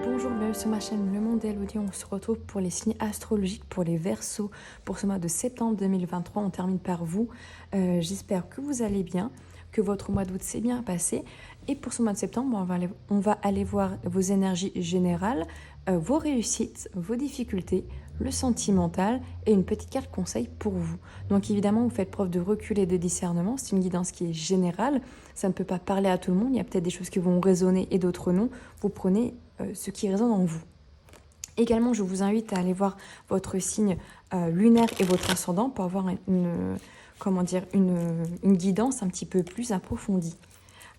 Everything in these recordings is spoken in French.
Bonjour, bienvenue sur ma chaîne Le Monde d'Elodie. On se retrouve pour les signes astrologiques pour les Verseaux pour ce mois de septembre 2023. On termine par vous. J'espère que vous allez bien, que votre mois d'août s'est bien passé. Et pour ce mois de septembre, on va aller voir vos énergies générales, vos réussites, vos difficultés, le sentimental et une petite carte conseil pour vous. Donc évidemment, vous faites preuve de recul et de discernement. C'est une guidance qui est générale. Ça ne peut pas parler à tout le monde. Il y a peut-être des choses qui vont résonner et d'autres non. Vous prenez ce qui résonne en vous. Également, je vous invite à aller voir votre signe lunaire et votre ascendant pour avoir une guidance un petit peu plus approfondie.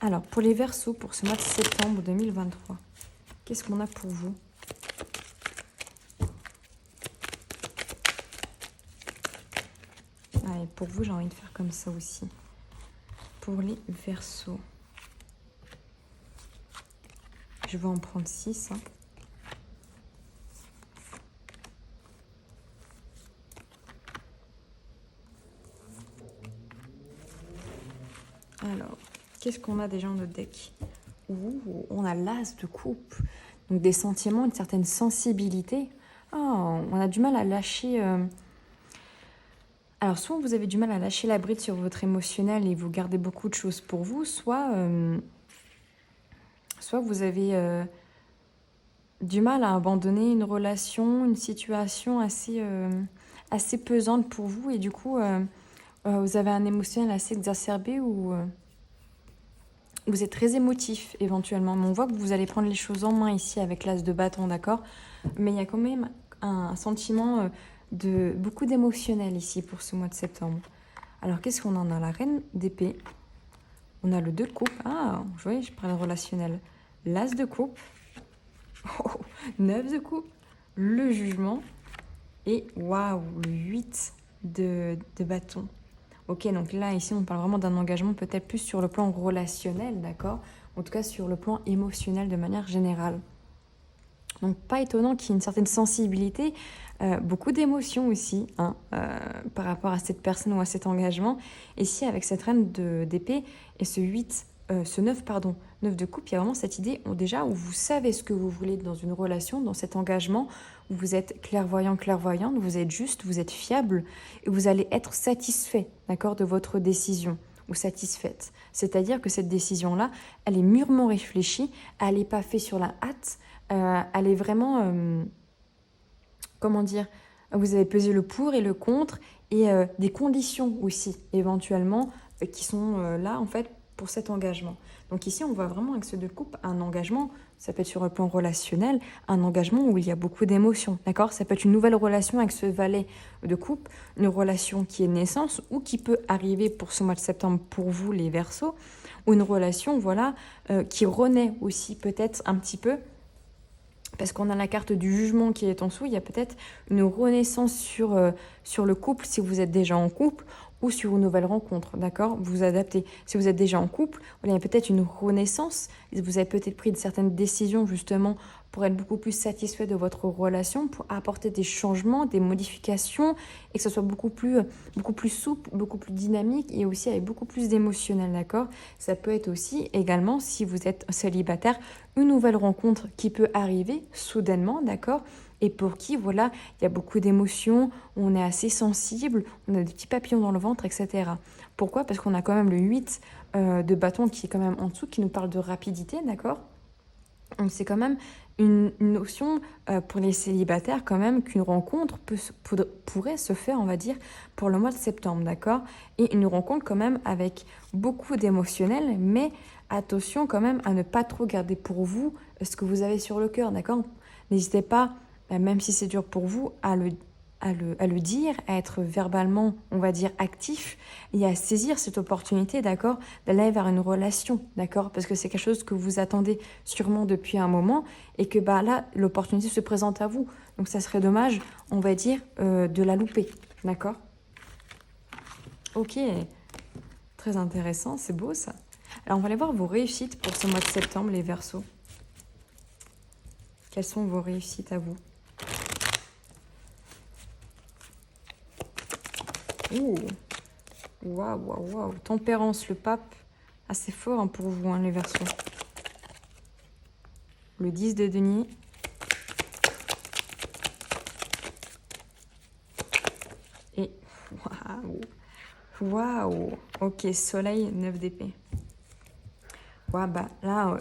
Alors, pour les Verseaux, pour ce mois de septembre 2023, qu'est-ce qu'on a pour vous? Et pour vous, j'ai envie de faire comme ça aussi. Pour les Verseaux, je vais en prendre 6. Alors, qu'est-ce qu'on a déjà dans notre deck? On a l'as de coupe. Donc des sentiments, une certaine sensibilité. On a du mal à lâcher... Alors, soit vous avez du mal à lâcher la bride sur votre émotionnel et vous gardez beaucoup de choses pour vous, soit vous avez du mal à abandonner une relation, une situation assez pesante pour vous. Et du coup, vous avez un émotionnel assez exacerbé ou vous êtes très émotif éventuellement. Mais on voit que vous allez prendre les choses en main ici avec l'as de bâton, d'accord? Mais il y a quand même un sentiment de beaucoup d'émotionnel ici pour ce mois de septembre. Alors, qu'est-ce qu'on en a? La reine d'épée. On a le 2 de coupe. Vous voyez, je parle relationnel. L'as de coupe. 9 de coupe. Le jugement. Et waouh, le 8 de bâton. Ok, donc là, ici, on parle vraiment d'un engagement peut-être plus sur le plan relationnel, d'accord? En tout cas, sur le plan émotionnel de manière générale. Donc, pas étonnant qu'il y ait une certaine sensibilité, beaucoup d'émotions aussi, par rapport à cette personne ou à cet engagement. Et ici, avec cette reine d'épée et ce 9 de coupe, il y a vraiment cette idée où vous savez ce que vous voulez dans une relation, dans cet engagement, où vous êtes clairvoyant, clairvoyante, vous êtes juste, vous êtes fiable, et vous allez être satisfait, d'accord, de votre décision, ou satisfaite. C'est-à-dire que cette décision-là, elle est mûrement réfléchie, elle n'est pas faite sur la hâte, elle est vraiment, vous avez pesé le pour et le contre, et des conditions aussi, éventuellement, qui sont là, en fait, pour cet engagement. Donc ici, on voit vraiment avec ce 2 de coupe un engagement, ça peut être sur le plan relationnel, un engagement où il y a beaucoup d'émotions, d'accord? Ça peut être une nouvelle relation avec ce valet de coupe, une relation qui est naissance ou qui peut arriver pour ce mois de septembre pour vous, les Verseaux, ou une relation, qui renaît aussi peut-être un petit peu, parce qu'on a la carte du jugement qui est en dessous, il y a peut-être une renaissance sur le couple si vous êtes déjà en couple, ou sur une nouvelle rencontre, d'accord? Vous vous adaptez. Si vous êtes déjà en couple, il y a peut-être une renaissance. Vous avez peut-être pris certaines décisions justement pour être beaucoup plus satisfait de votre relation, pour apporter des changements, des modifications, et que ce soit beaucoup plus souple, beaucoup plus dynamique, et aussi avec beaucoup plus d'émotionnel, d'accord? Ça peut être aussi également, si vous êtes célibataire, une nouvelle rencontre qui peut arriver soudainement, d'accord? Et pour qui, il y a beaucoup d'émotions, on est assez sensible, on a des petits papillons dans le ventre, etc. Pourquoi? Parce qu'on a quand même le 8 de bâton qui est quand même en dessous, qui nous parle de rapidité, d'accord? Donc c'est quand même une notion pour les célibataires quand même qu'une rencontre pourrait se faire, on va dire, pour le mois de septembre, d'accord? Et une rencontre quand même avec beaucoup d'émotionnel, mais attention quand même à ne pas trop garder pour vous ce que vous avez sur le cœur, d'accord? N'hésitez pas, même si c'est dur pour vous, à le dire, à être verbalement, on va dire, actif et à saisir cette opportunité, d'accord, d'aller vers une relation, d'accord, parce que c'est quelque chose que vous attendez sûrement depuis un moment et que là, l'opportunité se présente à vous. Donc ça serait dommage, on va dire, de la louper, d'accord? Ok, très intéressant, c'est beau ça. Alors on va aller voir vos réussites pour ce mois de septembre, les Verseaux. Quelles sont vos réussites à vous? Waouh. Tempérance, le pape, assez fort pour vous, les Verseaux. Le 10 de denier, Waouh. Ok, soleil, 9 d'épée. Ouais, bah là,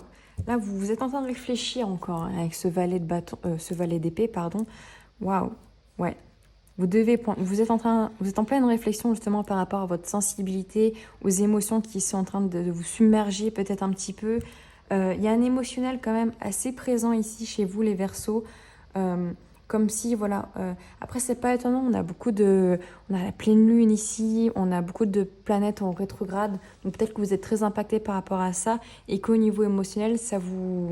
vous êtes en train de réfléchir encore hein, avec ce valet de bâton, ce valet d'épée, pardon. Waouh. Ouais. Vous êtes en pleine réflexion justement par rapport à votre sensibilité, aux émotions qui sont en train de vous submerger peut-être un petit peu. Il y a un émotionnel quand même assez présent ici chez vous les Verseaux. Euh, Comme si, voilà. Après, c'est pas étonnant, on a la pleine lune ici, on a beaucoup de planètes en rétrograde. Donc peut-être que vous êtes très impacté par rapport à ça et qu'au niveau émotionnel, ça vous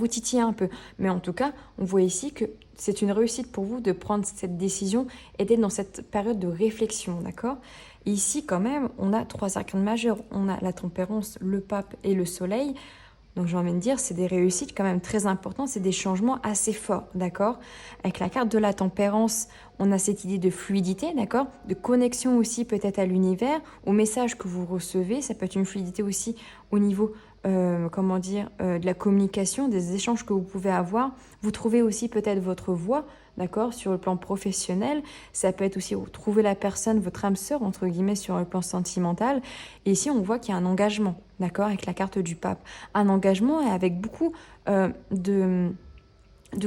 titille un peu. Mais en tout cas, on voit ici que c'est une réussite pour vous de prendre cette décision et d'être dans cette période de réflexion, d'accord? Et ici, quand même, on a 3 arcanes majeurs. On a la tempérance, le pape et le soleil. Donc j'ai envie de dire, c'est des réussites quand même très importantes, c'est des changements assez forts, d'accord? Avec la carte de la tempérance, on a cette idée de fluidité, d'accord? De connexion aussi peut-être à l'univers, au message que vous recevez. Ça peut être une fluidité aussi au niveau, comment dire, de la communication, des échanges que vous pouvez avoir. Vous trouvez aussi peut-être votre voie, d'accord? Sur le plan professionnel. Ça peut être aussi trouver la personne, votre âme sœur, entre guillemets, sur le plan sentimental. Et ici, on voit qu'il y a un engagement, d'accord? Avec la carte du pape. Un engagement et avec beaucoup de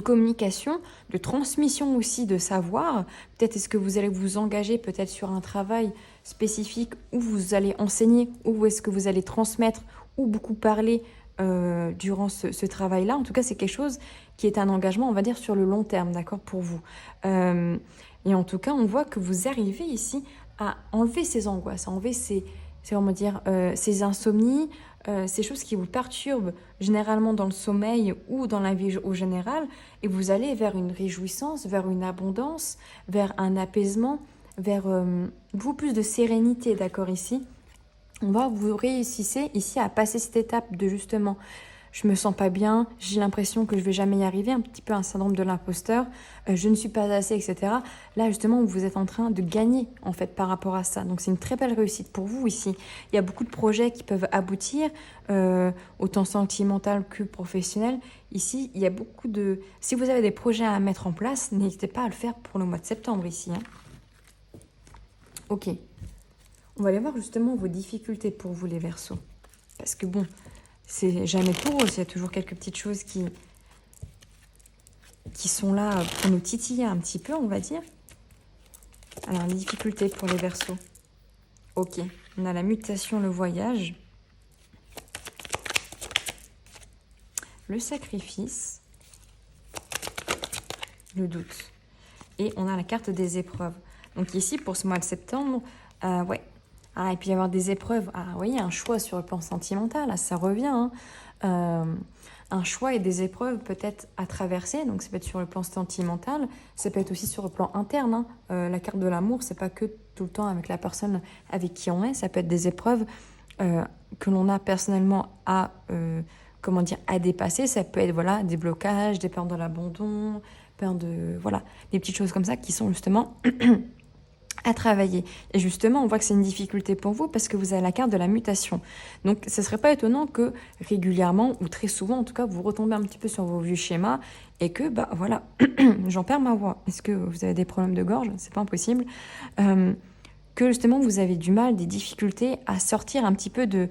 communication, de transmission aussi de savoir. Peut-être est-ce que vous allez vous engager peut-être sur un travail spécifique où vous allez enseigner, ou est-ce que vous allez transmettre ou beaucoup parler durant ce travail-là. En tout cas, c'est quelque chose qui est un engagement, on va dire, sur le long terme, d'accord, pour vous. Euh, et en tout cas, on voit que vous arrivez ici à enlever ces angoisses, à enlever comment dire, ces insomnies, ces choses qui vous perturbent généralement dans le sommeil ou dans la vie au général, et vous allez vers une réjouissance, vers une abondance, vers un apaisement, vers beaucoup plus de sérénité, d'accord, ici. On voit que vous réussissez ici à passer cette étape de justement, je me sens pas bien, j'ai l'impression que je vais jamais y arriver, un petit peu un syndrome de l'imposteur, je ne suis pas assez, etc. Là, justement, vous êtes en train de gagner, en fait, par rapport à ça. Donc, c'est une très belle réussite pour vous ici. Il y a beaucoup de projets qui peuvent aboutir, autant sentimental que professionnel. Ici, il y a beaucoup de... Si vous avez des projets à mettre en place, n'hésitez pas à le faire pour le mois de septembre ici. Hein. Ok. On va aller voir justement vos difficultés pour vous, les Verseaux. Parce que bon, c'est jamais tout rose, il y a toujours quelques petites choses qui sont là pour nous titiller un petit peu, on va dire. Alors, les difficultés pour les Verseaux. Ok, on a la mutation, le voyage. Le sacrifice. Le doute. Et on a la carte des épreuves. Donc ici, pour ce mois de septembre, ouais. Ah, et puis il y avoir des épreuves. Ah, vous voyez, un choix sur le plan sentimental, là, ça revient. Hein. Un choix et des épreuves peut-être à traverser. Donc ça peut être sur le plan sentimental, ça peut être aussi sur le plan interne. Hein. La carte de l'amour, c'est pas que tout le temps avec la personne avec qui on est. Ça peut être des épreuves que l'on a personnellement à, comment dire, à dépasser. Ça peut être voilà, des blocages, des peurs de l'abandon, peur de... Voilà, des petites choses comme ça qui sont justement... à travailler. Et justement, on voit que c'est une difficulté pour vous parce que vous avez la carte de la mutation. Donc, ce ne serait pas étonnant que régulièrement, ou très souvent en tout cas, vous retombez un petit peu sur vos vieux schémas et que, bah voilà, j'en perds ma voix. Est-ce que vous avez des problèmes de gorge? C'est pas impossible. Que justement, vous avez du mal, des difficultés à sortir un petit peu de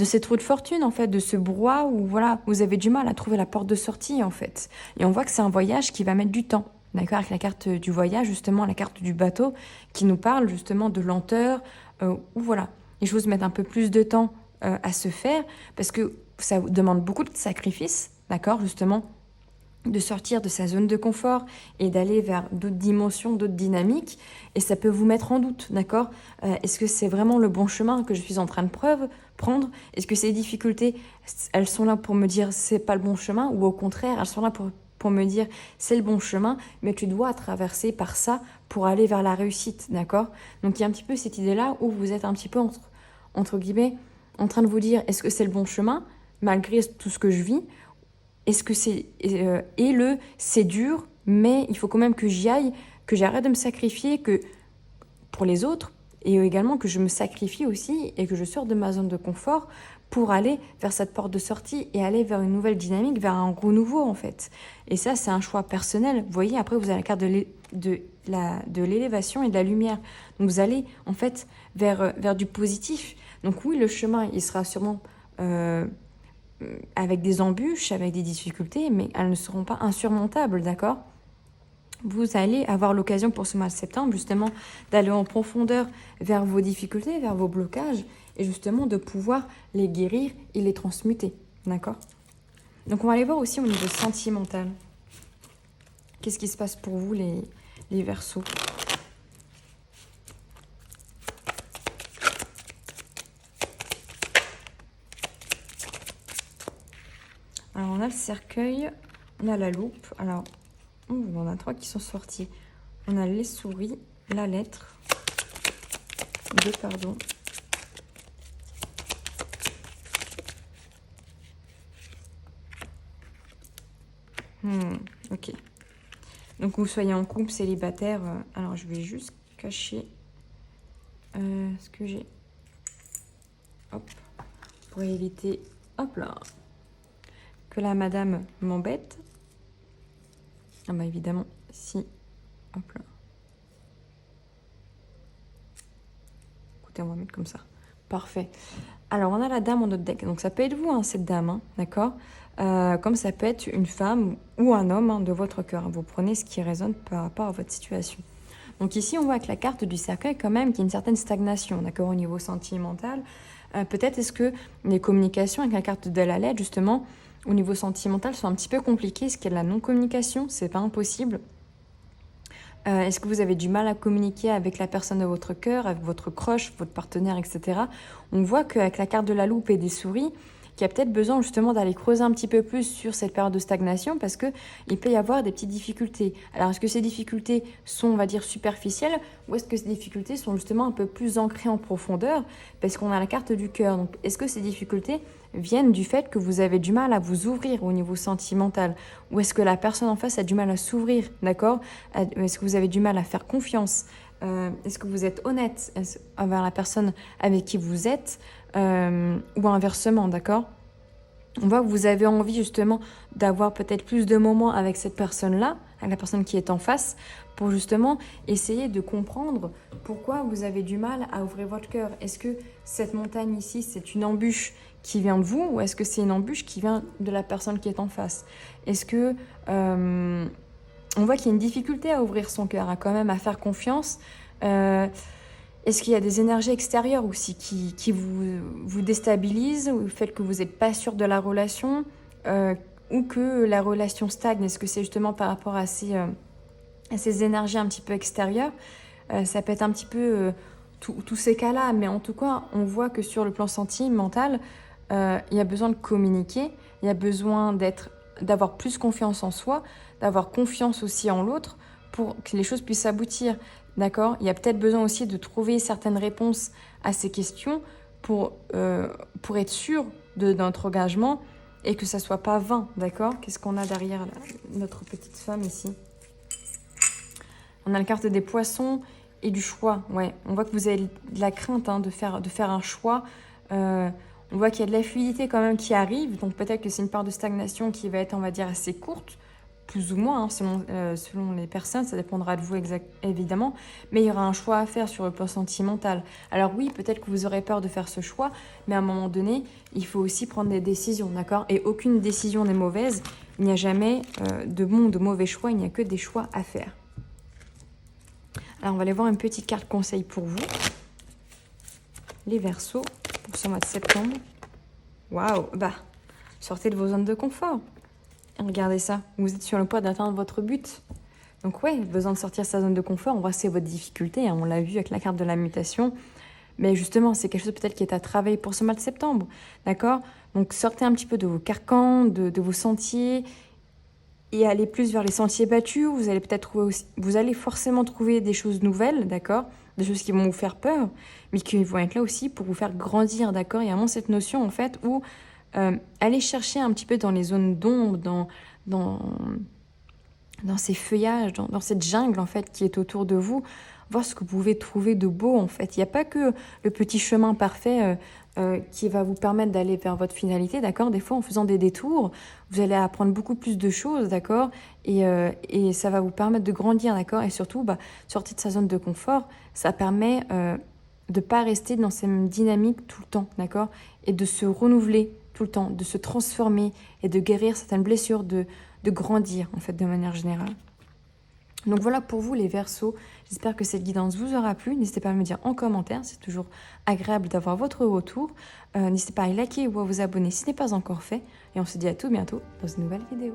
cette roue de fortune, en fait, de ce brouhaha où, voilà, vous avez du mal à trouver la porte de sortie, en fait. Et on voit que c'est un voyage qui va mettre du temps. D'accord, avec la carte du voyage, justement, la carte du bateau, qui nous parle justement de lenteur, où voilà, les choses mettent un peu plus de temps à se faire, parce que ça demande beaucoup de sacrifices, d'accord, justement, de sortir de sa zone de confort et d'aller vers d'autres dimensions, d'autres dynamiques, et ça peut vous mettre en doute, d'accord. Est-ce que c'est vraiment le bon chemin que je suis en train de prendre? Est-ce que ces difficultés, elles sont là pour me dire c'est pas le bon chemin, ou au contraire, elles sont là pour me dire c'est le bon chemin, mais tu dois traverser par ça pour aller vers la réussite, d'accord? Donc il y a un petit peu cette idée-là où vous êtes un petit peu entre guillemets en train de vous dire est-ce que c'est le bon chemin malgré tout ce que je vis? Est-ce que c'est dur, mais il faut quand même que j'y aille, que j'arrête de me sacrifier, que pour les autres, et également que je me sacrifie aussi et que je sors de ma zone de confort pour aller vers cette porte de sortie et aller vers une nouvelle dynamique, vers un renouveau en fait. Et ça, c'est un choix personnel. Vous voyez, après, vous avez la carte de l'élévation et de la lumière. Donc, vous allez en fait vers du positif. Donc, oui, le chemin, il sera sûrement avec des embûches, avec des difficultés, mais elles ne seront pas insurmontables, d'accord ? Vous allez avoir l'occasion pour ce mois de septembre, justement, d'aller en profondeur vers vos difficultés, vers vos blocages, et justement de pouvoir les guérir et les transmuter, d'accord ? Donc on va aller voir aussi au niveau sentimental. Qu'est-ce qui se passe pour vous, les Verseaux ? Alors on a le cercueil, on a la loupe, alors on en a 3 qui sont sortis. On a les souris, la lettre, pardon. Ok. Donc vous soyez en couple, célibataire. Alors je vais juste cacher ce que j'ai. Hop. Pour éviter, hop là, que la madame m'embête. Ah bah évidemment, si. Hop là. Écoutez, on va mettre comme ça. Parfait. Alors, on a la dame en notre deck. Donc, ça peut être vous, hein, cette dame, hein, d'accord comme ça peut être une femme ou un homme, hein, de votre cœur. Vous prenez ce qui résonne par rapport à votre situation. Donc, ici, on voit avec la carte du cercueil quand même qu'il y a une certaine stagnation, d'accord, au niveau sentimental. Peut-être est-ce que les communications avec la carte de la lettre, justement, au niveau sentimental, sont un petit peu compliquées. Est-ce qu'il y a de la non-communication? C'est pas impossible. Est-ce que vous avez du mal à communiquer avec la personne de votre cœur, avec votre crush, votre partenaire, etc. On voit qu'avec la carte de la loupe et des souris, qu'il y a peut-être besoin justement d'aller creuser un petit peu plus sur cette période de stagnation parce qu'il peut y avoir des petites difficultés. Alors, est-ce que ces difficultés sont, on va dire, superficielles ou est-ce que ces difficultés sont justement un peu plus ancrées en profondeur parce qu'on a la carte du cœur. Donc, est-ce que ces difficultés viennent du fait que vous avez du mal à vous ouvrir au niveau sentimental ou est-ce que la personne en face a du mal à s'ouvrir, d'accord? Est-ce que vous avez du mal à faire confiance? Est-ce que vous êtes honnête envers la personne avec qui vous êtes ou inversement, d'accord? On voit que vous avez envie justement d'avoir peut-être plus de moments avec cette personne-là, avec la personne qui est en face, pour justement essayer de comprendre pourquoi vous avez du mal à ouvrir votre cœur. Est-ce que cette montagne ici, c'est une embûche qui vient de vous ou est-ce que c'est une embûche qui vient de la personne qui est en face? Est-ce que... on voit qu'il y a une difficulté à ouvrir son cœur, à quand même à faire confiance. Est-ce qu'il y a des énergies extérieures aussi qui vous déstabilisent ou le fait que vous n'êtes pas sûr de la relation ou que la relation stagne? Est-ce que c'est justement par rapport à ces énergies un petit peu extérieures? Ça peut être un petit peu tous ces cas-là, mais en tout cas, on voit que sur le plan sentimental, il y a besoin de communiquer, il y a besoin d'avoir plus confiance en soi, d'avoir confiance aussi en l'autre pour que les choses puissent aboutir, d'accord? Il y a peut-être besoin aussi de trouver certaines réponses à ces questions pour être sûr de notre engagement et que ça ne soit pas vain, d'accord? Qu'est-ce qu'on a derrière notre petite femme ici? On a la carte des poissons et du choix, ouais. On voit que vous avez de la crainte hein, de faire un choix. On voit qu'il y a de la fluidité quand même qui arrive, donc peut-être que c'est une part de stagnation qui va être, on va dire, assez courte, plus ou moins, hein, selon les personnes, ça dépendra de vous évidemment, mais il y aura un choix à faire sur le plan sentimental. Alors oui, peut-être que vous aurez peur de faire ce choix, mais à un moment donné, il faut aussi prendre des décisions, d'accord? Et aucune décision n'est mauvaise, il n'y a jamais de bon ou de mauvais choix, il n'y a que des choix à faire. Alors on va aller voir une petite carte conseil pour vous, les Verseaux, pour ce mois de septembre. Waouh, bah, sortez de vos zones de confort. Regardez ça, vous êtes sur le point d'atteindre votre but. Donc ouais, besoin de sortir de sa zone de confort, on voit que c'est votre difficulté, hein, on l'a vu avec la carte de la mutation. Mais justement, c'est quelque chose peut-être qui est à travailler pour ce mois de septembre, d'accord? Donc sortez un petit peu de vos carcans, de vos sentiers, et allez plus vers les sentiers battus. Vous allez peut-être trouver aussi, vous allez forcément trouver des choses nouvelles, d'accord? Des choses qui vont vous faire peur, mais qui vont être là aussi pour vous faire grandir, d'accord? Il y a vraiment cette notion, en fait, où allez chercher un petit peu dans les zones d'ombre, dans ces feuillages, dans cette jungle, en fait, qui est autour de vous. voir ce que vous pouvez trouver de beau en fait. Il n'y a pas que le petit chemin parfait qui va vous permettre d'aller vers votre finalité, d'accord? Des fois, en faisant des détours, vous allez apprendre beaucoup plus de choses, d'accord? Et ça va vous permettre de grandir, d'accord? Et surtout, sortir de sa zone de confort, ça permet de ne pas rester dans cette même dynamique tout le temps, d'accord? Et de se renouveler tout le temps, de se transformer et de guérir certaines blessures, de grandir en fait de manière générale. Donc voilà pour vous les Verseaux, j'espère que cette guidance vous aura plu, n'hésitez pas à me dire en commentaire, c'est toujours agréable d'avoir votre retour, n'hésitez pas à liker ou à vous abonner si ce n'est pas encore fait, et on se dit à tout bientôt dans une nouvelle vidéo.